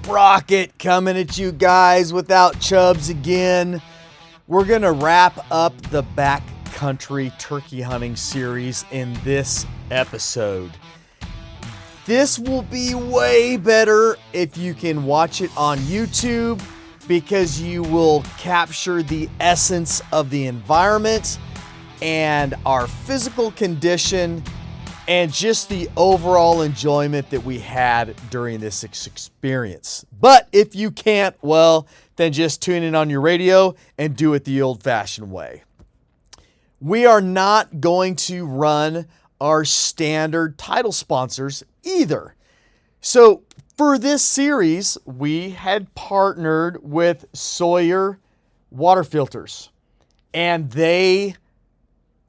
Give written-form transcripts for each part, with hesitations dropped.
Sprocket coming at you guys without Chubbs again. We're going to wrap up the Backcountry turkey hunting series in this episode. This will be way better if you can watch it on YouTube because you will capture the essence of the environment and our physical condition and just the overall enjoyment that we had during this experience. But if you can't, well, then just tune in on your radio and do it the old-fashioned way. We are not going to run our standard title sponsors either. So for this series, we had partnered with Sawyer water filters, and they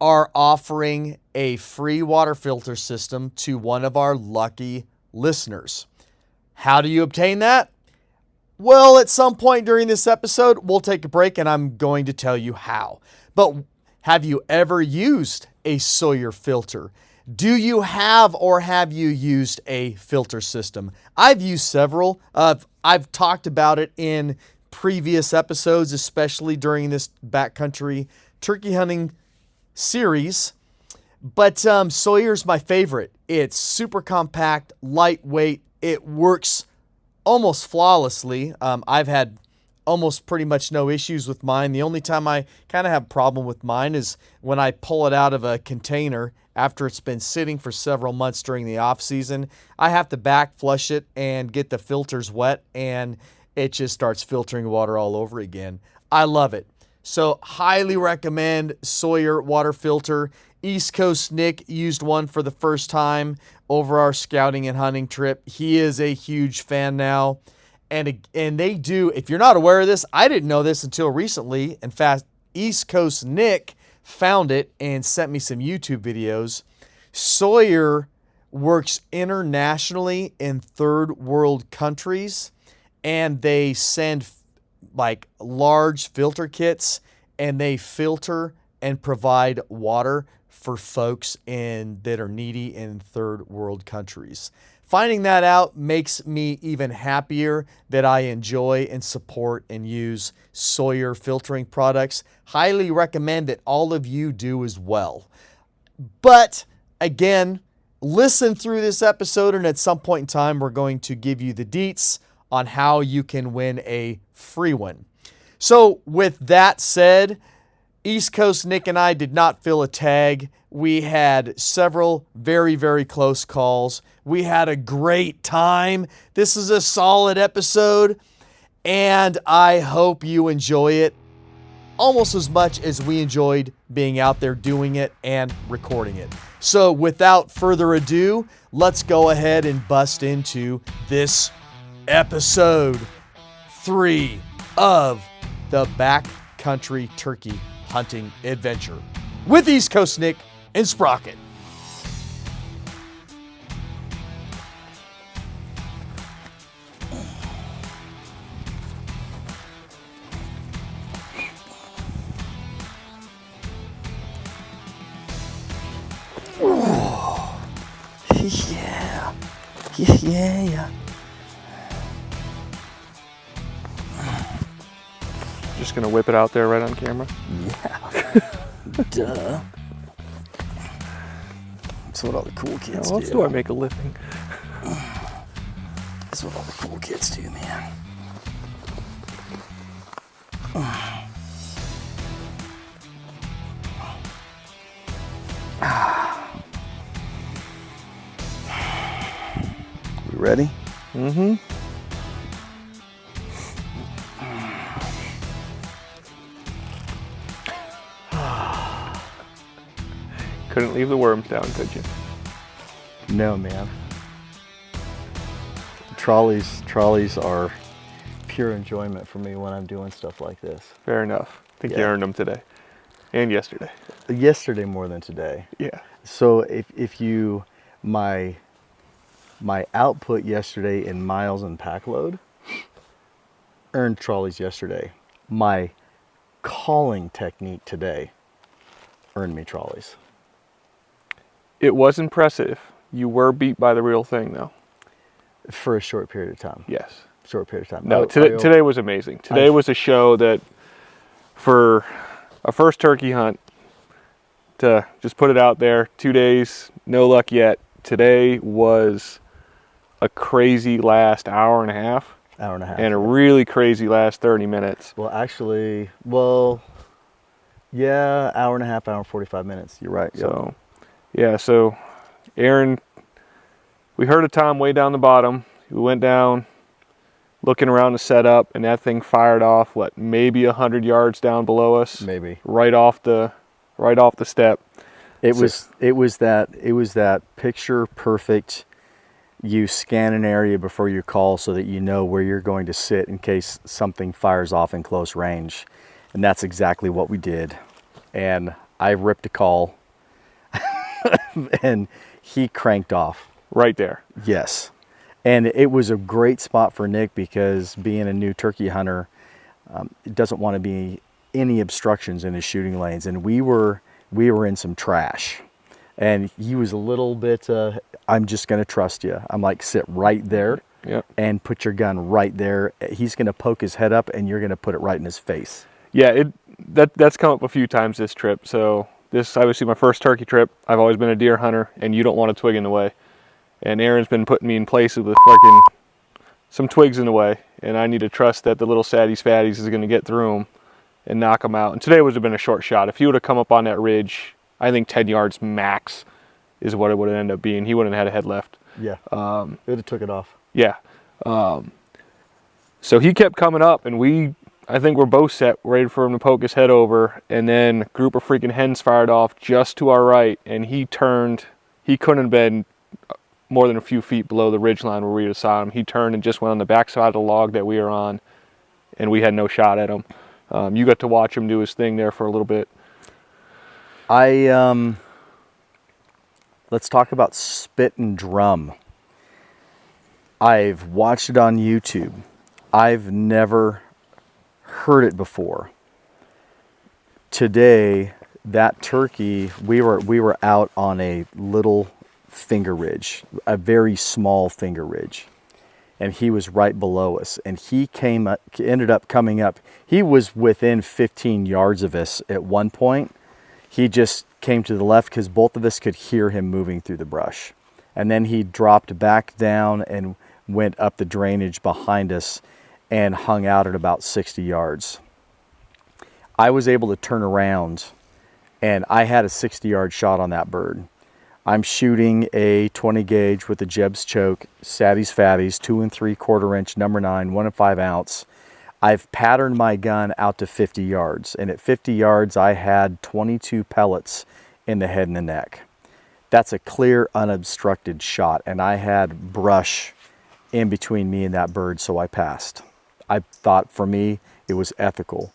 are offering a free water filter system to one of our lucky listeners. How do you obtain that? Well, at some point during this episode, we'll take a break and I'm going to tell you how. But have you ever used a Sawyer filter? Do you have or have you used a filter system? I've used several. I've talked about it in previous episodes, especially during this backcountry turkey hunting series. But Sawyer's my favorite. It's super compact, lightweight. It works almost flawlessly. I've had almost pretty much no issues with mine. The only time I kind of have a problem with mine is when I pull it out of a container after it's been sitting for several months during the off season. I have to back flush it and get the filters wet, and it just starts filtering water all over again. I love it. So highly recommend Sawyer water filter. East Coast Nick used one for the first time over our scouting and hunting trip. He is a huge fan now. And they do, if you're not aware of this, I didn't know this until recently. In fact, East Coast Nick found it and sent me some YouTube videos. Sawyer works internationally in third world countries, and they send like large filter kits, and they filter and provide water for folks that are needy in third world countries. Finding that out makes me even happier that I enjoy and support and use Sawyer filtering products. Highly recommend that all of you do as well. But again, listen through this episode, and at some point in time, we're going to give you the deets on how you can win a free one. So with that said, East Coast Nick and I did not fill a tag. We had several very, very close calls. We had a great time. This is a solid episode, and I hope you enjoy it almost as much as we enjoyed being out there doing it and recording it. So without further ado, let's go ahead and bust into this episode 3 of the Backcountry Turkey Hunting Adventure with East Coast Nick and Sprocket. Yeah. Just gonna whip it out there right on camera? Yeah. Duh. That's what all the cool kids How else do I make a living? That's what all the cool kids do, man. You ready? Mm-hmm. Couldn't leave the worms down, could you? No, man. Trolleys are pure enjoyment for me when I'm doing stuff like this. Fair enough. I think you earned them today and yesterday. Yesterday more than today. Yeah. So if you my output yesterday in miles and pack load earned trolleys yesterday. My calling technique today earned me trolleys. It was impressive. You were beat by the real thing, though. For a short period of time. Yes. short period of time. No, today was amazing. Today was a show that, for a first turkey hunt, to just put it out there, 2 days, no luck yet. Today was a crazy last hour and a half. And a really crazy last 30 minutes. Well, actually, yeah, hour and a half, hour and 45 minutes. You're right. Yep. So, yeah, so Aaron, we heard a tom way down the bottom. We went down, looking around the setup, and that thing fired off, what, maybe 100 yards down below us? Maybe. Right off the step. It was that picture perfect. You scan an area before you call so that you know where you're going to sit in case something fires off in close range. And that's exactly what we did. And I ripped a call and he cranked off. Right there. Yes. And it was a great spot for Nick because being a new turkey hunter, it doesn't want to be any obstructions in his shooting lanes. And we were in some trash. And he was a little bit, I'm just going to trust you. I'm like, sit right there. Yep. And put your gun right there. He's going to poke his head up and you're going to put it right in his face. Yeah, that's come up a few times this trip. So this obviously my first turkey trip. I've always been a deer hunter, and you don't want a twig in the way. And Aaron's been putting me in places with fucking some twigs in the way, and I need to trust that the little saddies fatties is going to get through them and knock them out. And today would have been a short shot. If he would have come up on that ridge, I think 10 yards max is what it would have ended up being. He wouldn't have had a head left. Yeah. It would have took it off. Yeah. So he kept coming up, and I think we're both set, ready for him to poke his head over, and then a group of freaking hens fired off just to our right, and he turned. He couldn't have been more than a few feet below the ridge line where we would saw him. He turned and just went on the backside of the log that we were on, and we had no shot at him. You got to watch him do his thing there for a little bit. Let's talk about spit and drum. I've watched it on YouTube. I've never heard it before. Today, that turkey, we were out on a little finger ridge, a very small finger ridge, and he was right below us. And he ended up coming up. He was within 15 yards of us at one point. He just came to the left because both of us could hear him moving through the brush. And then he dropped back down and went up the drainage behind us and hung out at about 60 yards. I was able to turn around and I had a 60-yard shot on that bird. I'm shooting a 20 gauge with a Jeb's choke, Saddies Fatties, 2 3/4 inch, number 9, 1 5 ounce. I've patterned my gun out to 50 yards, and at 50 yards, I had 22 pellets in the head and the neck. That's a clear, unobstructed shot, and I had brush in between me and that bird, so I passed. I thought for me, it was ethical.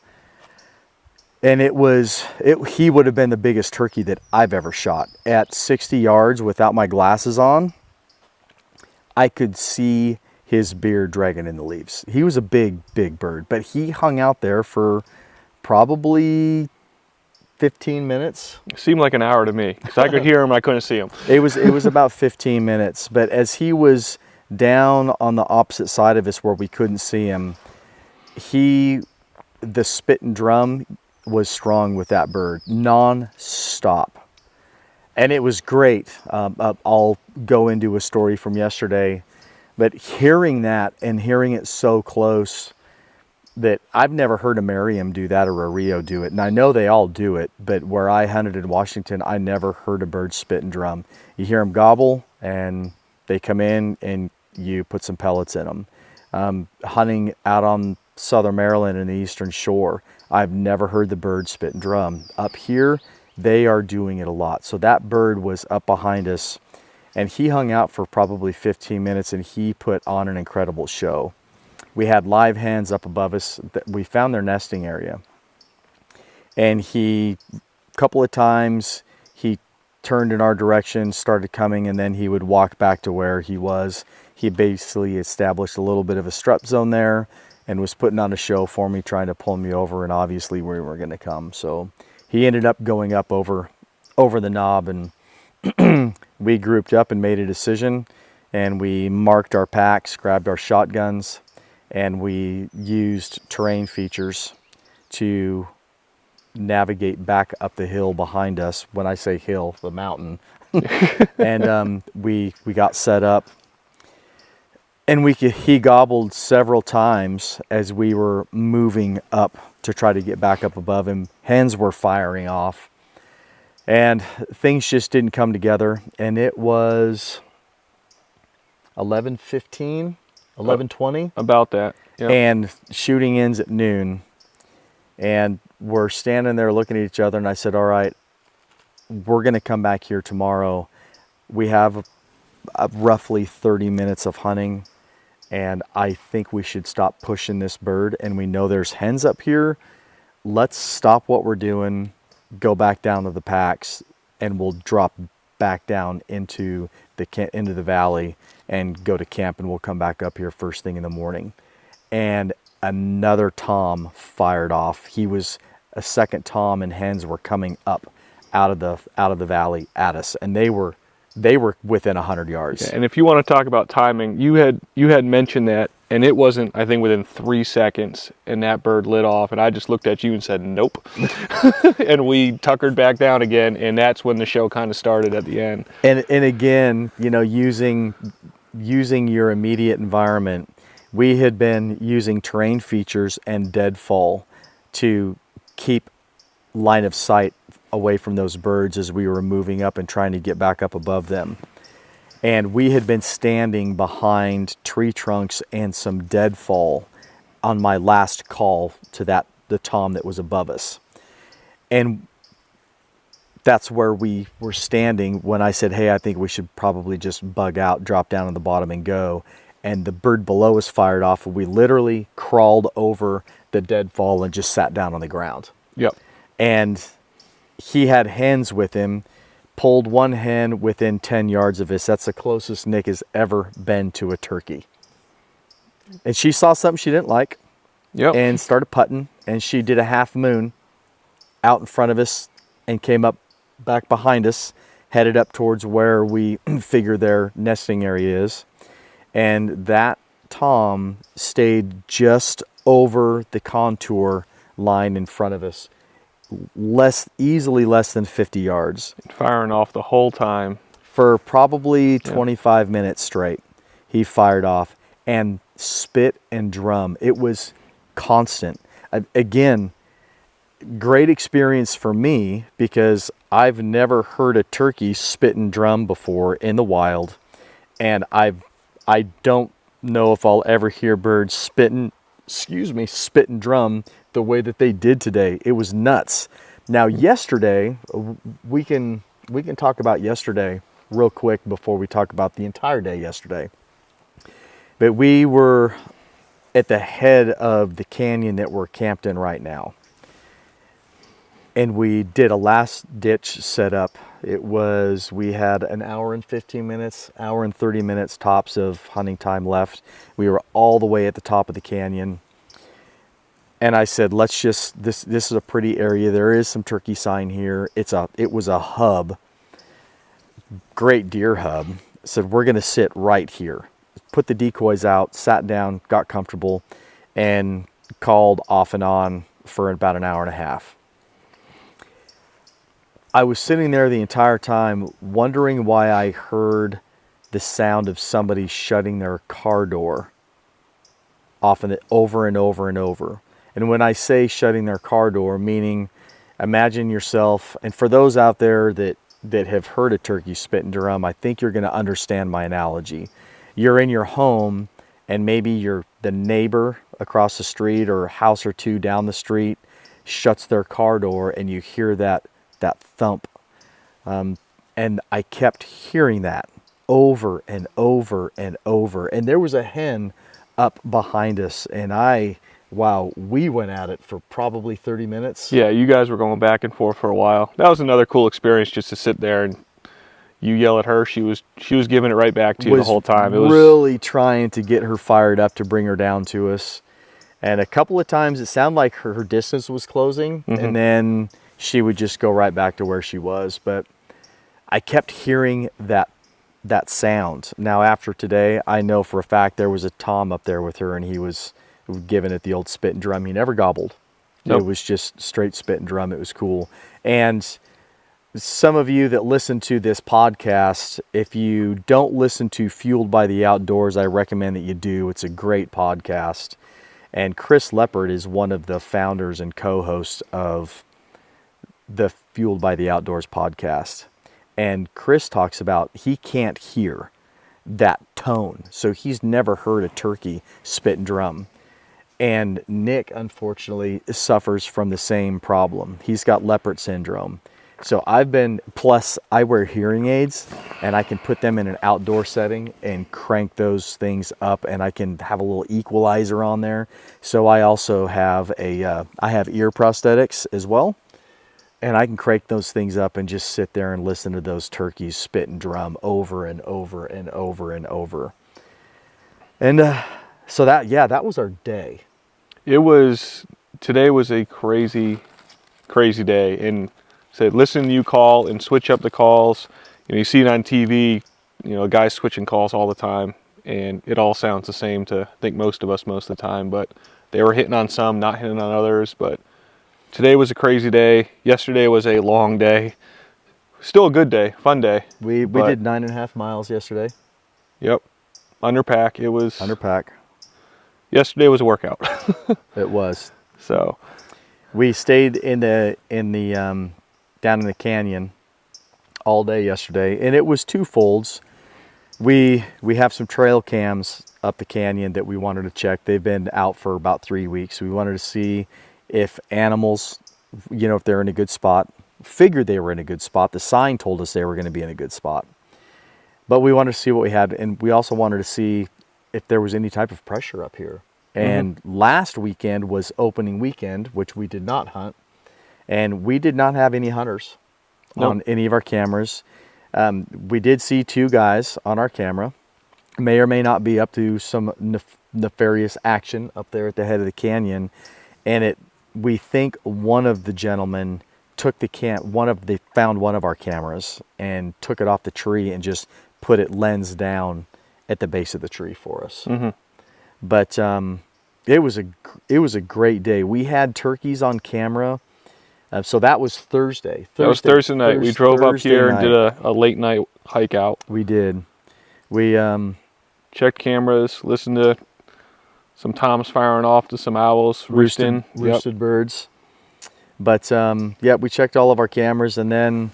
And he would have been the biggest turkey that I've ever shot. At 60 yards without my glasses on, I could see his beard dragging in the leaves. He was a big, big bird, but he hung out there for probably 15 minutes. It seemed like an hour to me, because I could hear him, I couldn't see him. It was about 15 minutes, but as he was down on the opposite side of us where we couldn't see him, the spit and drum was strong with that bird, non-stop. And it was great. I'll go into a story from yesterday, but hearing that and hearing it so close, that I've never heard a Merriam do that or a Rio do it. And I know they all do it, but where I hunted in Washington, I never heard a bird spit and drum. You hear them gobble and they come in and you put some pellets in them. Hunting out on Southern Maryland and the Eastern Shore, I've never heard the bird spit and drum. Up here, they are doing it a lot. So that bird was up behind us, and he hung out for probably 15 minutes, and he put on an incredible show. We had live hens up above us. We found their nesting area. And a couple of times, he turned in our direction, started coming, and then he would walk back to where he was. He basically established a little bit of a strut zone there and was putting on a show for me, trying to pull me over, and obviously we were going to come. So he ended up going up over the knob, and we grouped up and made a decision, and we marked our packs, grabbed our shotguns, and we used terrain features to navigate back up the hill behind us. When I say hill, the mountain. And we got set up, and he gobbled several times as we were moving up to try to get back up above him. Hens were firing off, and things just didn't come together. And it was 11:15, 11:20, about that. Yep. and shooting ends at noon. And we're standing there looking at each other, and I said, all right, we're going to come back here tomorrow. We have roughly 30 minutes of hunting, and I think we should stop pushing this bird. And we know there's hens up here. Let's stop what we're doing, go back down to the packs, and we'll drop back down into the valley and go to camp, and we'll come back up here first thing in the morning. And another tom fired off. He was a second tom, and hens were coming up out of the valley at us, and they were within 100 yards. Yeah, and if you want to talk about timing, you had mentioned that, and it wasn't, I think, within 3 seconds, and that bird lit off, and I just looked at you and said, nope. And we tuckered back down again, and that's when the show kind of started at the end. And again, you know, using your immediate environment, we had been using terrain features and deadfall to keep line of sight away from those birds as we were moving up and trying to get back up above them. And we had been standing behind tree trunks and some deadfall on my last call to the tom that was above us. And that's where we were standing when I said, hey, I think we should probably just bug out, drop down on the bottom and go. And the bird below us fired off, and we literally crawled over the deadfall and just sat down on the ground. Yep. And he had hens with him, pulled one hen within 10 yards of us. That's the closest Nick has ever been to a turkey. And she saw something she didn't like, Yep. and started putting, and she did a half moon out in front of us and came up back behind us, headed up towards where we figure their nesting area is. And that tom stayed just over the contour line in front of us, easily less than 50 yards. Firing off the whole time. For probably 25 minutes straight, he fired off and spit and drum. It was constant. Again, great experience for me, because I've never heard a turkey spit and drum before in the wild. And I don't know if I'll ever hear birds spit and drum the way that they did today. It was nuts. Now, yesterday, we can talk about yesterday real quick before we talk about the entire day yesterday. But we were at the head of the canyon that we're camped in right now. And we did a last ditch setup. We had an hour and 15 minutes, hour and 30 minutes tops of hunting time left. We were all the way at the top of the canyon. And I said, this is a pretty area. There is some turkey sign here. It was a hub, great deer hub. I said, we're gonna sit right here. Put the decoys out, sat down, got comfortable, and called off and on for about an hour and a half. I was sitting there the entire time wondering why I heard the sound of somebody shutting their car door often over and over and over. And when I say shutting their car door, meaning imagine yourself, and for those out there that have heard a turkey spit and drum, I think you're going to understand my analogy. You're in your home, and maybe the neighbor across the street or a house or two down the street shuts their car door, and you hear that thump. And I kept hearing that over and over and over. And there was a hen up behind us, and we went at it for probably 30 minutes. Yeah, you guys were going back and forth for a while. That was another cool experience, just to sit there and you yell at her. She was giving it right back to you the whole time. It was really trying to get her fired up to bring her down to us. And a couple of times it sounded like her distance was closing, and then she would just go right back to where she was. But I kept hearing that that sound. Now after today, I know for a fact there was a Tom up there with her, and he was giving it the old spit and drum. He never gobbled. Nope. It was just straight spit and drum. It was cool. And some of you that listen to this podcast, if you don't listen to Fueled by the Outdoors, I recommend that you do. It's a great podcast. And Chris Leppard is one of the founders and co-hosts of the Fueled by the Outdoors podcast. And Chris talks about he can't hear that tone. So he's never heard a turkey spit and drum. And Nick, unfortunately, suffers from the same problem. He's got Leopard syndrome. So plus I wear hearing aids, and I can put them in an outdoor setting and crank those things up, and I can have a little equalizer on there. So I also have I have ear prosthetics as well, and I can crank those things up and just sit there and listen to those turkeys spit and drum over and over and over and over. And so that was our day. Today was a crazy, crazy day. And said, listen to you call and switch up the calls. You see it on TV, guys switching calls all the time, and it all sounds the same to, I think, most of us most of the time. But they were hitting on some, not hitting on others. But today was a crazy day. Yesterday was a long day. Still a good day, fun day. We did 9.5 miles yesterday. Yep, underpack. It was underpack. Yesterday was a workout. It was. So we stayed in the down in the canyon all day yesterday, and it was twofolds. We have some trail cams up the canyon that we wanted to check. They've been out for about 3 weeks. We wanted to see if animals, if they're in a good spot. Figured they were in a good spot. The sign told us they were going to be in a good spot. But we wanted to see what we had, and we also wanted to see if there was any type of pressure up here. And last weekend was opening weekend, which we did not hunt. And we did not have any hunters on any of our cameras. We did see 2 guys on our camera. May or may not be up to some nefarious action up there at the head of the canyon. And we think one of the gentlemen took found one of our cameras and took it off the tree and just put it lens down at the base of the tree for us. But it was a great day. We had turkeys on camera. So that was Thursday. That was Thursday night. We drove up here and did a late night hike out. We did. We checked cameras, listened to some toms firing off to some owls roosting. Roosted birds. But we checked all of our cameras, and then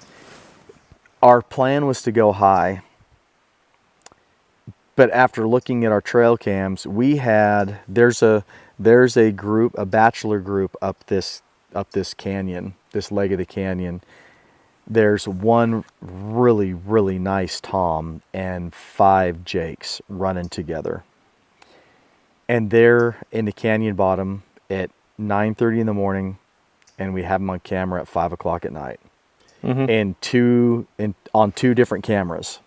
our plan was to go high. But after looking at our trail cams, there's a group, a bachelor group up this canyon, this leg of the canyon. There's one really, really nice tom and 5 jakes running together. And they're in the canyon bottom at 9:30 in the morning, and we have them on camera at 5 o'clock at night. And on 2 different cameras.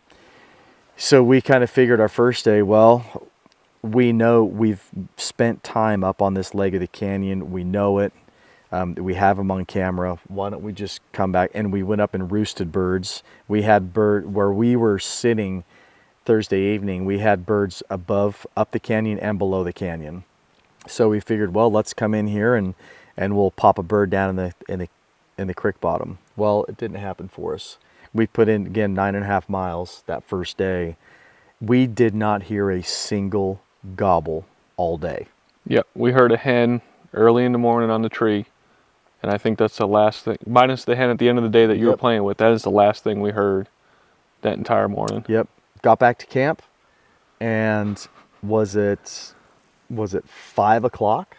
So we kind of figured our first day, well, we know we've spent time up on this leg of the canyon. We know it. We have them on camera. Why don't we just come back? And we went up and roosted birds. We had where we were sitting Thursday evening, we had birds up the canyon and below the canyon. So we figured, well, let's come in here and we'll pop a bird down in the creek bottom. Well, it didn't happen for us. We put in, again, 9.5 miles that first day. We did not hear a single gobble all day. Yep, we heard a hen early in the morning on the tree, and I think that's the last thing, minus the hen at the end of the day that you were playing with. That is the last thing we heard that entire morning. Yep. Got back to camp, and was it 5 o'clock?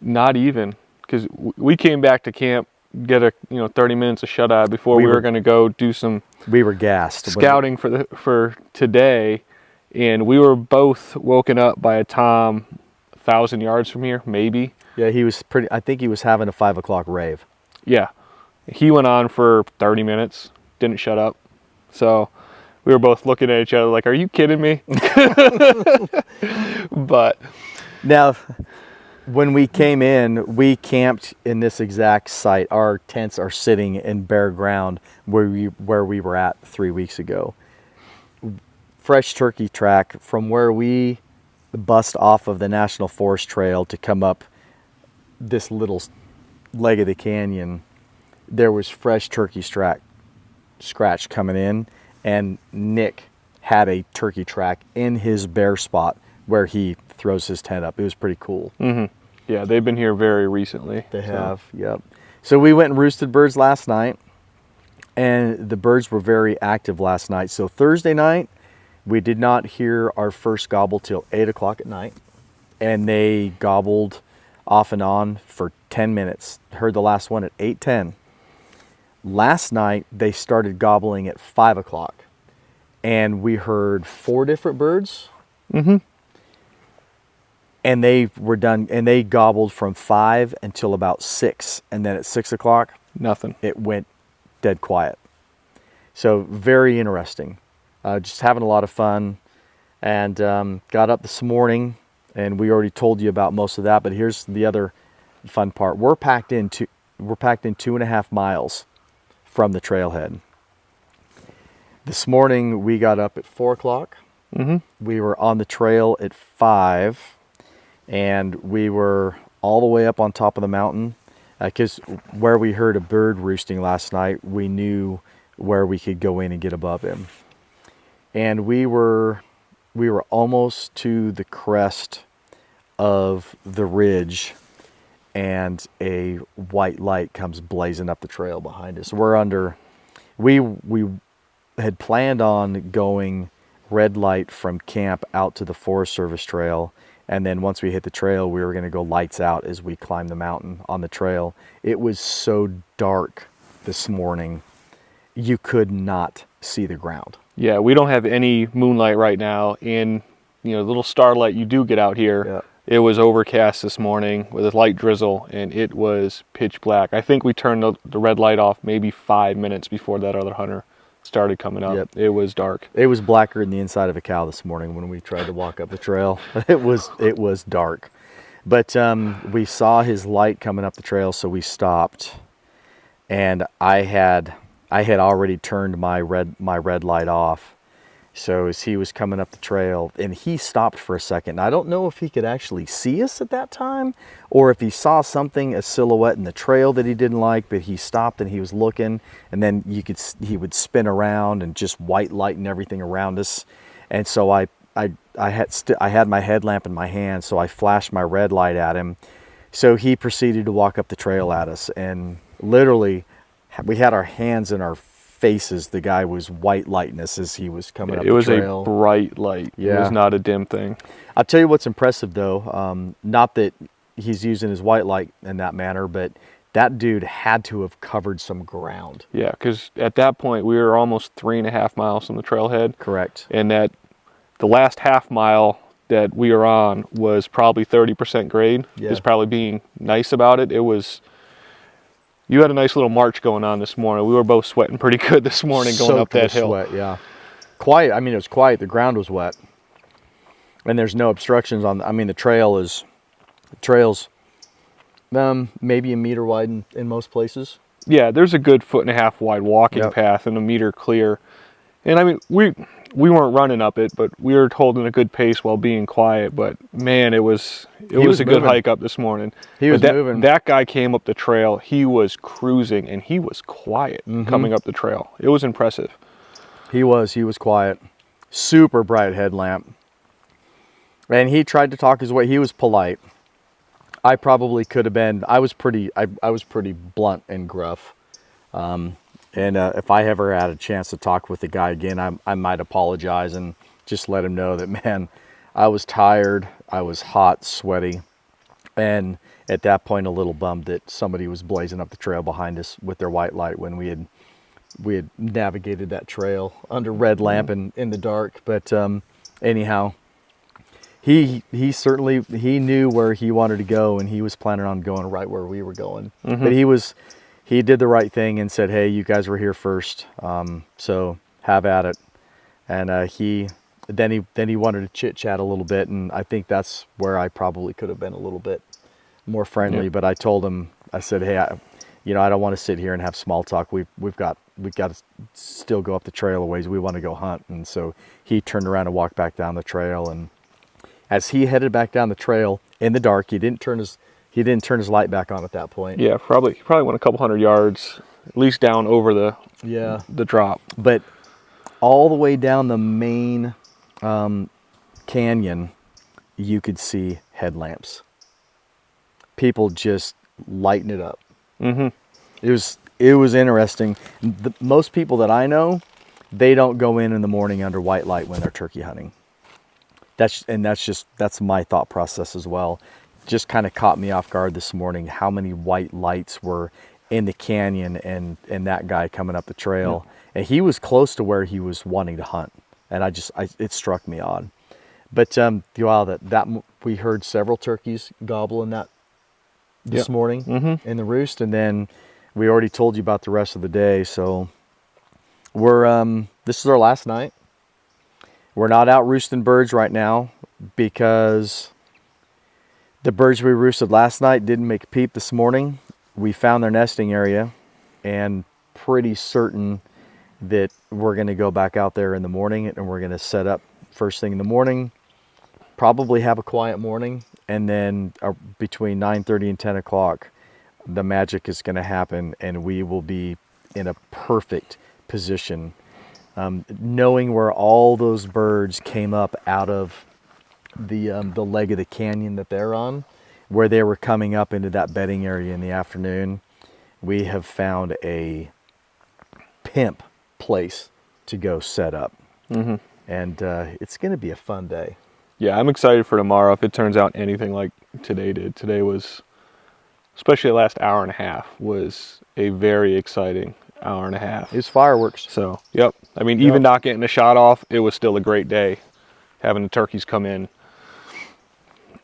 Not even, because we came back to camp, get a 30 minutes of shut eye before we were going to go do some. We were gassed scouting for today, and we were both woken up by a tom 1,000 yards from here, maybe. Yeah, he was I think he was having a 5 o'clock rave. Yeah, he went on for 30 minutes, didn't shut up. So we were both looking at each other like, "Are you kidding me?" But now, when we came in, we camped in this exact site. Our tents are sitting in bare ground where we were at 3 weeks ago. fresh turkey track from where we bust off of the National Forest Trail to come up this little leg of the canyon. There was fresh turkey scratch coming in, and Nick had a turkey track in his bare spot where he throws his tent up. It was pretty cool. Yeah, they've been here very recently. They have, yep. So we went and roosted birds last night, and the birds were very active last night. So Thursday night, we did not hear our first gobble till 8 o'clock at night, and they gobbled off and on for 10 minutes. Heard the last one at 8:10. Last night, they started gobbling at 5 o'clock, and we heard 4 different birds. And they were done, and they gobbled from 5 until about 6. And then at 6 o'clock, nothing. It went dead quiet. So very interesting. Just having a lot of fun. And got up this morning, and we already told you about most of that. But here's the other fun part. We're packed in 2.5 miles from the trailhead. This morning, we got up at 4 o'clock. We were on the trail at 5. And we were all the way up on top of the mountain, because where we heard a bird roosting last night, we knew where we could go in and get above him. And we were almost to the crest of the ridge, and a white light comes blazing up the trail behind us. We had planned on going red light from camp out to the Forest Service trail. And then once we hit the trail, we were going to go lights out as we climbed the mountain on the trail. It was so dark this morning, you could not see the ground. Yeah, we don't have any moonlight right now. And, the little starlight you do get out here, It was overcast this morning with a light drizzle, and it was pitch black. I think we turned the red light off maybe 5 minutes before that other hunter started coming up. It was dark. It was blacker than the inside of a cow this morning when we tried to walk up the trail. It was dark. But we saw his light coming up the trail, so we stopped. And I had already turned my red light off. So as he was coming up the trail, and he stopped for a second. I don't know if he could actually see us at that time, or if he saw something, a silhouette in the trail that he didn't like, but he stopped and he was looking, and then he would spin around and just white light and everything around us. And so I had my headlamp in my hand, so I flashed my red light at him. So he proceeded to walk up the trail at us, and literally we had our hands in our faces. The guy was white lighting us as he was coming up the trail. It was a bright light. Yeah. It was not a dim thing. I'll tell you what's impressive though, not that he's using his white light in that manner, but that dude had to have covered some ground. Yeah, because at that point we were almost 3.5 miles from the trailhead. Correct. And that the last half mile that we were on was probably 30% grade. Just probably being nice about it. You had a nice little march going on this morning. We were both sweating pretty good this morning going up that hill. Sweat, yeah. Quiet. I mean, it was quiet. The ground was wet, and there's no obstructions on. I mean, the trail's maybe a meter wide in most places. Yeah, there's a good 1.5 foot wide walking path and a meter clear. And I mean, we weren't running up it, but we were holding a good pace while being quiet. But man, it was a good hike up this morning. He was moving. That guy came up the trail. He was cruising, and he was quiet coming up the trail. It was impressive. He was quiet. Super bright headlamp. And he tried to talk his way. He was polite. I probably could have been. I was pretty blunt and gruff. And if I ever had a chance to talk with the guy again, I might apologize and just let him know that, man, I was tired, I was hot, sweaty, and at that point a little bummed that somebody was blazing up the trail behind us with their white light when we had navigated that trail under red lamp and in the dark. But anyhow, he certainly knew where he wanted to go, and he was planning on going right where we were going. But he did the right thing and said, hey, you guys were here first, so have at it. And he wanted to chit chat a little bit, and I think that's where I probably could have been a little bit more friendly. But I told him, I said, hey, I don't want to sit here and have small talk. We've got we got to still go up the trail a ways. We want to go hunt. And so he turned around and walked back down the trail. And as he headed back down the trail in the dark, he didn't turn his light back on at that point. Yeah, he probably went a couple hundred yards, at least down over the drop. But all the way down the main canyon, you could see headlamps. People just lighting it up. Mm-hmm. It was interesting. Most people that I know, they don't go in the morning under white light when they're turkey hunting. That's my thought process as well. Just kind of caught me off guard this morning how many white lights were in the canyon and that guy coming up the trail. And he was close to where he was wanting to hunt. And it struck me odd. But wow, we heard several turkeys gobbling that this morning in the roost, and then we already told you about the rest of the day. So this is our last night. We're not out roosting birds right now because the birds we roosted last night didn't make a peep this morning. We found their nesting area, and pretty certain that we're going to go back out there in the morning, and we're going to set up first thing in the morning, probably have a quiet morning, and then between 9:30 and 10 o'clock, the magic is going to happen, and we will be in a perfect position, knowing where all those birds came up out of the leg of the canyon that they're on, where they were coming up into that bedding area in the afternoon. We have found a pimp place to go set up. And it's going to be a fun day. Yeah, I'm excited for tomorrow if it turns out anything like today did. Today was, especially the last hour and a half, was a very exciting hour and a half. It's fireworks. So, yep. I mean, even not getting a shot off, it was still a great day. Having the turkeys come in,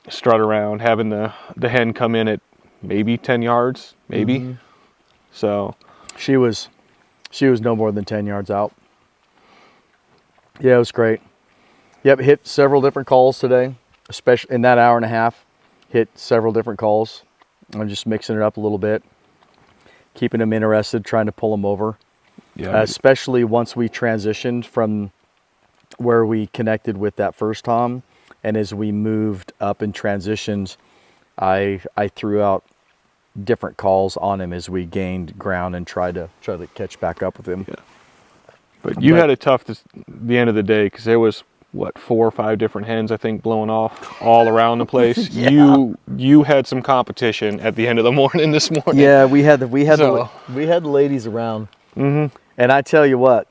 strut around, having the hen come in at maybe 10 yards, maybe. So she was no more than 10 yards out. Yeah, it was great. Yep, hit several different calls today, especially in that hour and a half. Hit several different calls. I'm just mixing it up a little bit, keeping them interested, trying to pull them over. Yeah, especially once we transitioned from where we connected with that first tom, and as we moved up in transitions, I threw out different calls on him as we gained ground and tried to catch back up with him. Yeah. But you had it tough the end of the day because there was, 4 or 5 different hens, I think, blowing off all around the place. Yeah. You had some competition at the end of the morning this morning. Yeah, we had the ladies around. And I tell you what,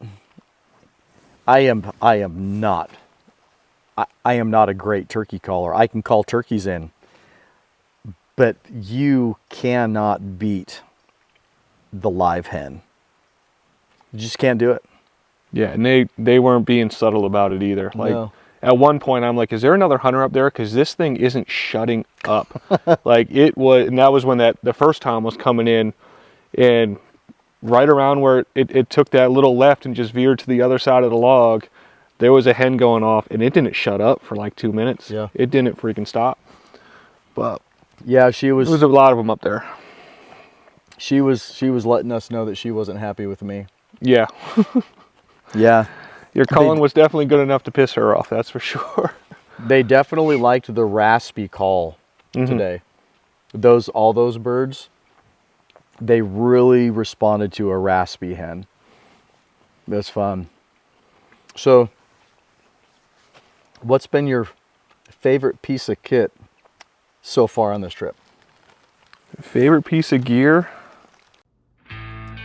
I am not a great turkey caller. I can call turkeys in, but you cannot beat the live hen. You just can't do it. Yeah, and they weren't being subtle about it either. Like, no. At one point, I'm like, is there another hunter up there? Because this thing isn't shutting up. Like, it was, and that was when the first tom was coming in, and right around where it took that little left and just veered to the other side of the log, there was a hen going off, and it didn't shut up for like 2 minutes. Yeah. It didn't freaking stop. But yeah, there was a lot of them up there. She was letting us know that she wasn't happy with me. Yeah. Yeah. Your calling was definitely good enough to piss her off, that's for sure. They definitely liked the raspy call today. All those birds, they really responded to a raspy hen. That's fun. So, what's been your favorite piece of kit so far on this trip? Favorite piece of gear?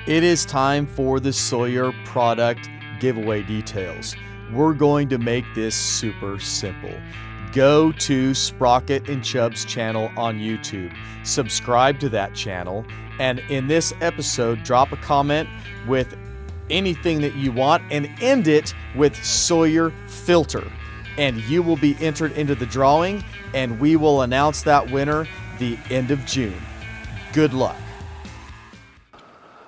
It is time for the Sawyer product giveaway details. We're going to make this super simple. Go to Sprocket and Chubbs channel on YouTube, subscribe to that channel, and in this episode, drop a comment with anything that you want and end it with Sawyer filter. And you will be entered into the drawing, and we will announce that winner the end of June. Good luck.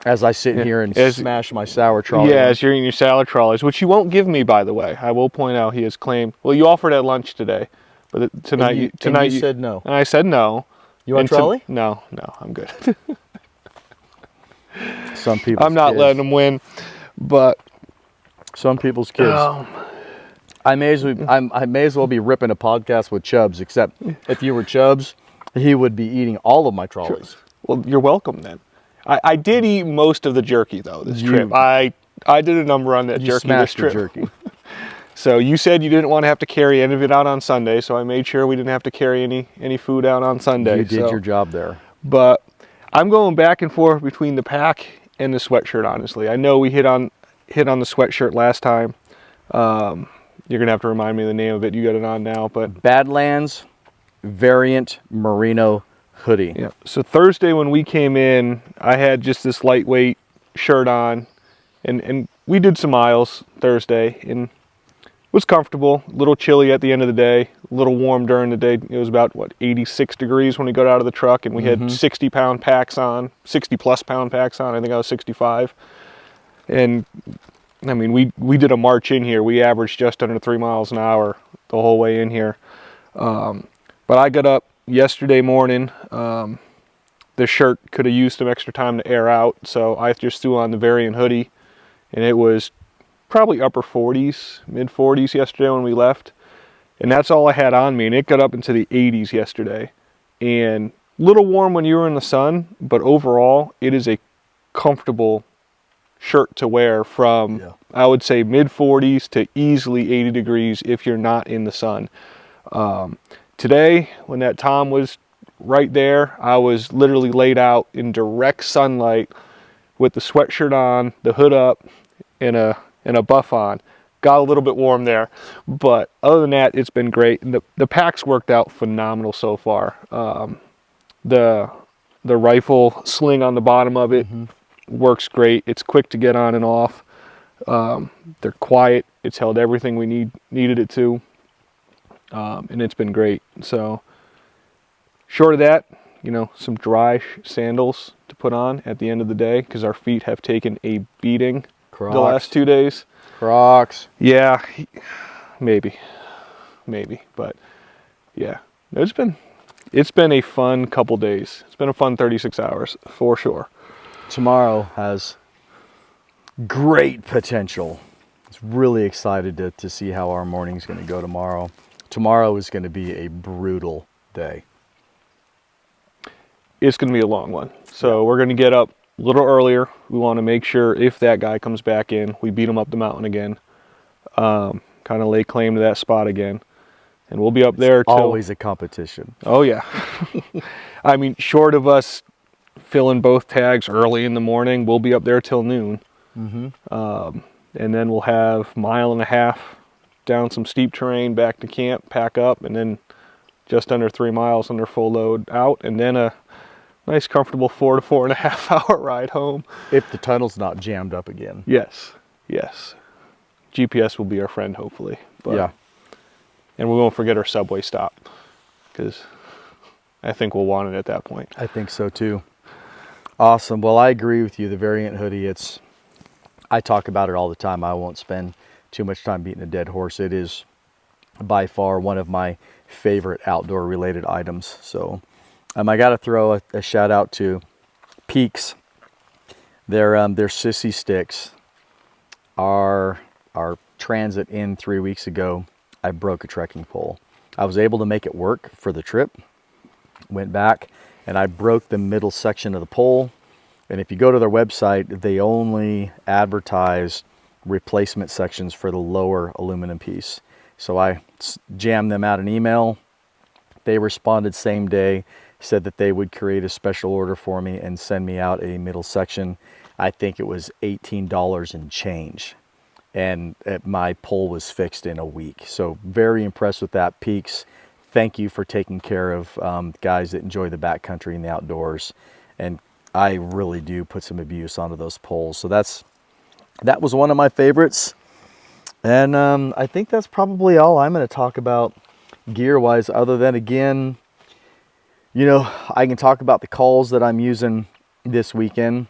As I sit here and smash my sour trolley. Yeah, as you're eating your salad trolleys, which you won't give me, by the way. I will point out he has claimed, well, you offered at lunch today, but tonight you said no. And I said no. You want trolley? No, I'm good. Some people's I'm not kids. letting them win, but Some people's kids. I may as well be ripping a podcast with Chubbs, except if you were Chubbs, he would be eating all of my trolleys. well, you're welcome then. I did eat most of the jerky though this trip. I did a number on that You jerky smashed this the trip. jerky. So you said you didn't want to have to carry any of it out on Sunday, so I made sure we didn't have to carry any food out on Sunday. You did your job there. But I'm going back and forth between the pack and the sweatshirt, honestly. I know we hit on the sweatshirt last time. You're gonna have to remind me of the name of it. You got it on now, but Badlands variant merino hoodie. yeah. So Thursday when we came in, I had just this lightweight shirt on, and we did some miles Thursday, and it was comfortable. A little chilly at the end of the day, a little warm during the day. It was about 86 degrees when we got out of the truck, and we had 60-pound packs on, 60+ pound packs on. I think I was 65, and I mean we did a march in here. We averaged just under 3 miles an hour the whole way in here. But I got up yesterday morning. The shirt could have used some extra time to air out, so I just threw on the variant hoodie, and it was probably upper 40s, mid 40s yesterday when we left, and that's all I had on me, and it got up into the 80s yesterday, and a little warm when you were in the sun, but overall it is a comfortable shirt to wear from I would say mid 40s to easily 80 degrees if you're not in the sun. Today when that Tom was right there, I was literally laid out in direct sunlight with the sweatshirt on, the hood up, and a buff on. Got a little bit warm there, but other than that, it's been great. And the pack's worked out phenomenal so far. The rifle sling on the bottom of it works great. It's quick to get on and off. They're quiet. It's held everything we needed it to, and it's been great. So short of that, some dry sandals to put on at the end of the day because our feet have taken a beating the last 2 days. Crocs. Yeah, maybe, but yeah, it's been a fun couple days. It's been a fun 36 hours for sure. Tomorrow has great potential. It's really excited to see how our morning's going to go tomorrow. Tomorrow is going to be a brutal day. It's going to be a long one. So we're going to get up a little earlier. We want to make sure if that guy comes back in, we beat him up the mountain again. Kind of lay claim to that spot again. And we'll be up there till... Always a competition. Oh, yeah. I mean, short of us filling both tags early in the morning, we'll be up there till noon. And then we'll have 1.5 miles down some steep terrain back to camp, pack up, and then just under 3 miles under full load out, and then a nice comfortable 4 to 4.5 hour ride home. If the tunnel's not jammed up again. Yes. GPS will be our friend, hopefully. But, yeah. And we won't forget our subway stop, because I think we'll want it at that point. I think so too. Awesome. Well, I agree with you. The variant hoodie, I talk about it all the time. I won't spend too much time beating a dead horse. It is by far one of my favorite outdoor related items. So I got to throw a shout out to Peaks. Their sissy sticks. Our transit in 3 weeks ago, I broke a trekking pole. I was able to make it work for the trip. Went back and I broke the middle section of the pole. And if you go to their website, they only advertise replacement sections for the lower aluminum piece. So I jammed them out an email. They responded same day, said that they would create a special order for me and send me out a middle section. I think it was $18 and change. And my pole was fixed in a week. So very impressed with that. Peaks, thank you for taking care of guys that enjoy the backcountry and the outdoors. And I really do put some abuse onto those poles. So that was one of my favorites. And I think that's probably all I'm going to talk about gear-wise, other than, again, I can talk about the calls that I'm using this weekend,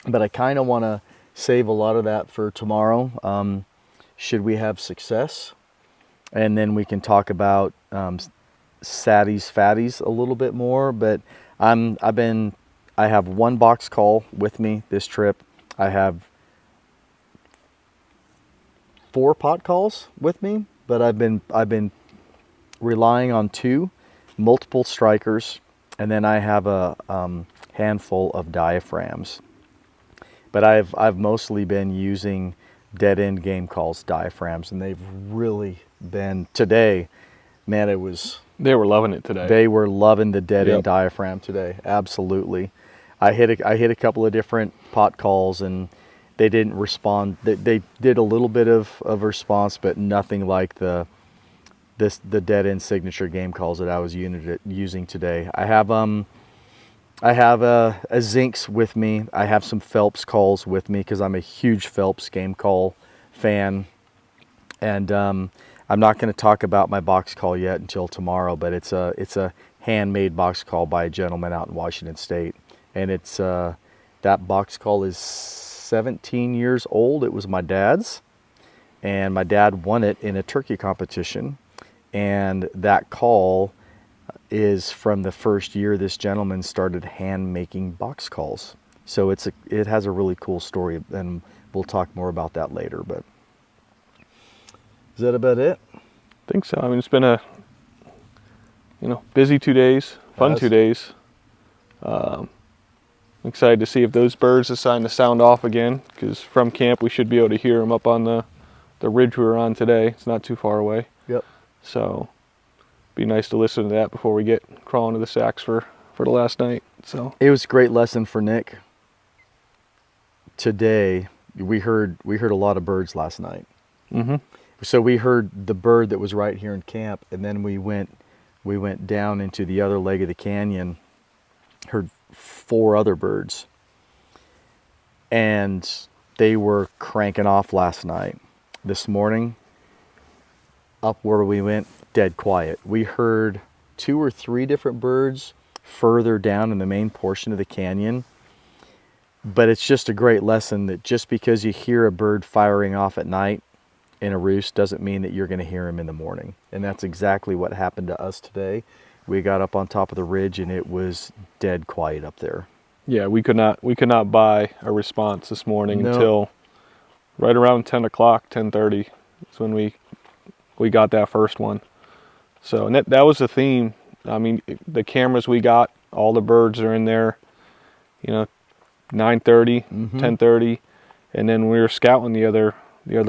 but I kind of want to save a lot of that for tomorrow, should we have success. And then we can talk about satties, fatties a little bit more. But I've been I have one box call with me this trip. I have 4 pot calls with me, but I've been relying on 2, multiple strikers, and then I have a handful of diaphragms. But I've mostly been using dead end game calls, diaphragms, and they've really been today. Man, they were loving it today. They were loving the dead end diaphragm today. Absolutely. I hit a couple of different pot calls and they didn't respond. They did a little bit of response, but nothing like the dead end signature game calls that I was using today. I have a Zinx with me. I have some Phelps calls with me because I'm a huge Phelps game call fan. And I'm not going to talk about my box call yet until tomorrow, but it's a handmade box call by a gentleman out in Washington State. And it's that box call is 17 years old. It was my dad's, and my dad won it in a turkey competition. And that call is from the first year this gentleman started hand making box calls. So it has a really cool story, and we'll talk more about that later. But is that about it? I think so. I mean, it's been a busy 2 days, fun 2 days. I'm excited to see if those birds decide to sound off again, because from camp we should be able to hear them up on the ridge we were on today. It's not too far away. Yep. So be nice to listen to that before we get crawling to the sacks for the last night. So it was a great lesson for Nick. Today we heard a lot of birds last night. Mm-hmm. So we heard the bird that was right here in camp, and then we went down into the other leg of the canyon, heard 4 other birds, and they were cranking off last night. This morning, up where we went, dead quiet. We heard 2 or 3 different birds further down in the main portion of the canyon, but it's just a great lesson that just because you hear a bird firing off at night in a roost doesn't mean that you're going to hear him in the morning. And that's exactly what happened to us today. We got up on top of the ridge and it was dead quiet up there. Yeah, we could not buy a response this morning until right around 10 o'clock, 10:30 is when we got that first one. So and that was the theme. I mean, the cameras we got, all the birds are in there, 9:30, 10:30, and then we were scouting the other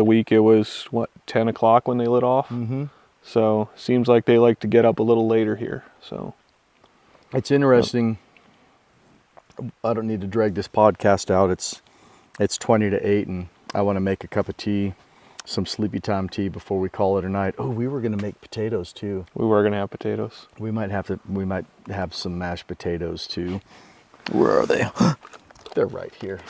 week. It was 10 o'clock when they lit off. Mm-hmm. So seems like they like to get up a little later here. So it's interesting. I don't need to drag this podcast out. It's 20 to 8 and I want to make a cup of tea, some sleepy time tea before we call it a night. Oh, we were going to make potatoes too. We were going to have potatoes. We might have some mashed potatoes too. Where are they? They're right here.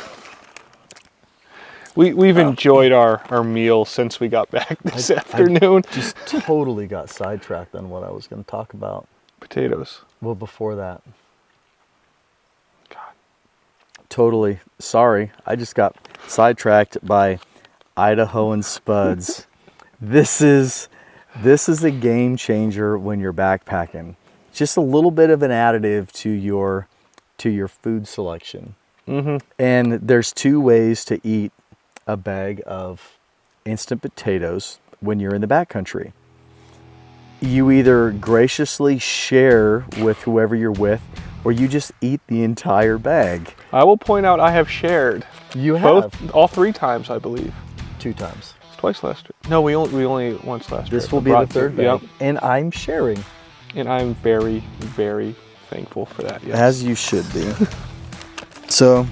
We've enjoyed our meal since we got back this afternoon. I just totally got sidetracked on what I was going to talk about. Potatoes. Well, before that. God. Totally. Sorry. I just got sidetracked by Idaho and spuds. This is a game changer when you're backpacking. Just a little bit of an additive to your food selection. Mm-hmm. And there's 2 ways to eat a bag of instant potatoes when you're in the backcountry. You either graciously share with whoever you're with, or you just eat the entire bag. I will point out I have shared. You have? All 3 times, I believe. 2 times. Twice last trip. No, we only ate once last trip. This will be the 3rd bag. Yep. And I'm sharing. And I'm very, very thankful for that. Yes. As you should be. So,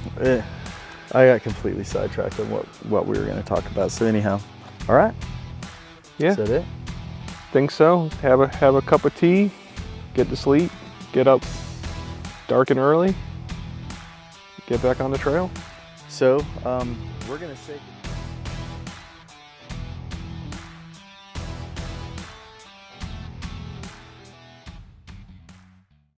I got completely sidetracked on what we were going to talk about. So anyhow, all right. Yeah. Is that it? Think so. Have a cup of tea, get to sleep, get up dark and early, get back on the trail. So we're going to say